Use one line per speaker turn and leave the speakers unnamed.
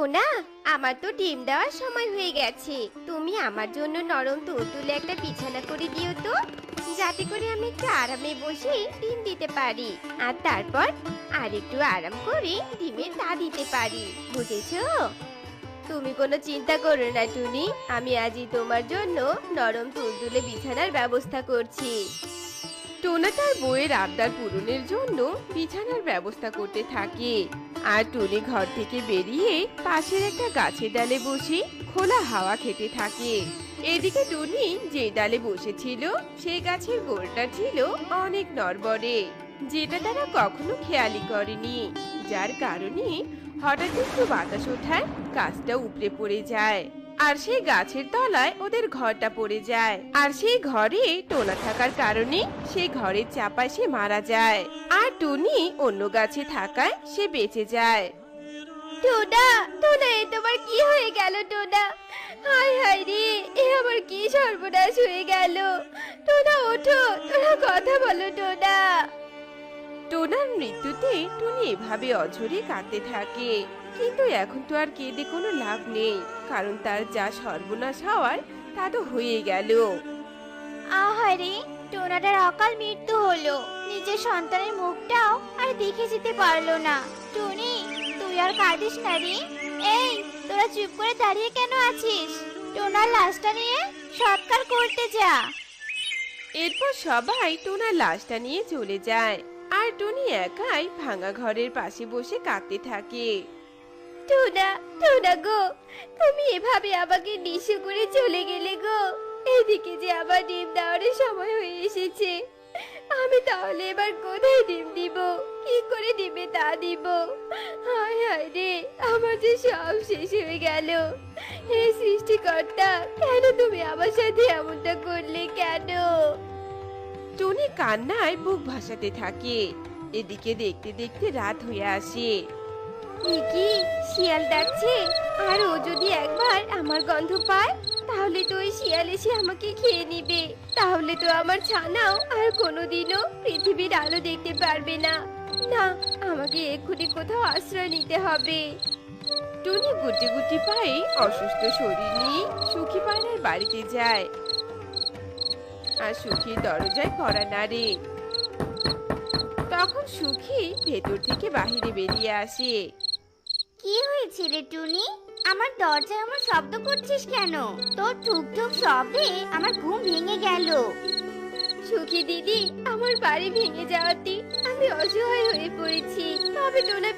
টোনা, আমার তো ডিম দেওয়ার সময় হয়ে গেছে। তুমি আমার জন্য নরম তুলতুলে একটা বিছানা করে দিও তো, যাতে করে আমি একটু আরামে বসে ডিম দিতে পারি। আর তারপর আর একটু আরাম করে ডিমের তা দিতে পারি, বুঝেছো? তুমি কোনো চিন্তা করো না টুনি, আমি আজই তোমার জন্য নরম তুলতুলে বিছানার ব্যবস্থা করছি।
টোনা তার বউয়ের আবদার পূরণের জন্য বিছানার ব্যবস্থা করতে থাকে। আর টুনি ঘর থেকে বেরিয়ে পাশের একটা গাছের ডালে বসে খোলা হাওয়া খেতে থাকে। এদিকে টুনি যে ডালে বসেছিল সেই গাছের গোড়টা ছিল অনেক নড়বড়ে, যেটা তারা কখনো খেয়ালই করেনি। যার কারণে হঠাৎ একটু বাতাস ওঠায় গাছটা উপড়ে পড়ে যায়, আর সেই গাছের তলায় ওদের ঘরটা পড়ে যায়। আর সেই ঘরে টোনা থাকার কারণে সেই ঘরের চাপায় সে মারা যায়। আর টুনি অন্য গাছে থাকায় সে বেঁচে যায়।
টোনা, টোনা, এ তোমার কি হয়ে গেল টোনা? হায় হায় রে, এ আমার কি সর্বনাশ হয়ে গেল! টোনা ওঠো, টোনা কথা বলো টোনা।
টোনার মৃত্যুতে টুনি এভাবে অঝরে কাঁদতে থাকে। কিন্তু এখন তো আর কেঁদে কোনো লাভ নেই, কারণ তার যা সর্বনাশ হওয়ার তা তো হয়ে গেল।
আহারে, টোনাটার অকাল মৃত্যু হলো। নিজের সন্তানের মুখটাও আর দেখে যেতে পারলো না। টুনি, তুই আর কাঁদিস না রে। এই, তোরা চুপ করে দাঁড়িয়ে কেন আছিস? টোনার লাশটা নিয়ে সৎকার করতে যা।
এরপর সবাই টোনার লাশটা নিয়ে চলে যায়, আর টুনি একাই ভাঙা ঘরের পাশে বসে কাঁদতে থাকে।
টোনা, টোনা গো, তুমি এভাবে আমাকে নিঃস্ব করে চলে গেলে গো। এদিকে যে আমার ডিম দেওয়ার সময় হয়ে এসেছে, আমি তাহলে এবার কোথায় ডিম দিব? কি করে ডিমে তা দিব? হায় হায় রে, আমার যে সব শেষ হয়ে গেল। হে সৃষ্টিকর্তা, কেন তুমি আমার সাথে এমনটা করলে কেন?
টুনি কান্নায় বুক ভাসাতে থাকে। এদিকে দেখতে দেখতে রাত হয়ে আসে।
এ কি, শিয়াল ডাকছে? আর ও যদি একবার আমার গন্ধ পায়, তাহলে তো ওই শিয়াল এসে আমাকে খেয়ে নিবে। তাহলে তো আমার ছানাও আর কোনোদিনও পৃথিবীর আলো দেখতে পারবে না। না, আমাকে এক্ষুনি কোথাও আশ্রয় নিতে হবে।
টুনি গুটি গুটি পায়ে অসুস্থ শরীর নিয়ে সুখী পায়রার বাড়িতে যায়। আর সুখীর দরজায় কড়া নাড়ে। তখন সুখী ভেতর থেকে বাহিরে বেরিয়ে আসে।
কি হয়েছে রে টুনি? আমার দরজায় আমার শব্দ করছিস কেন? তোর ঠুক ঠুক শব্দে আমার ঘুম ভেঙে গেল।
সুখী দিদি, আমার বাড়ি ভেঙে যাওয়াতে আমি অসহায় হয়ে পড়েছি। তবে টোনা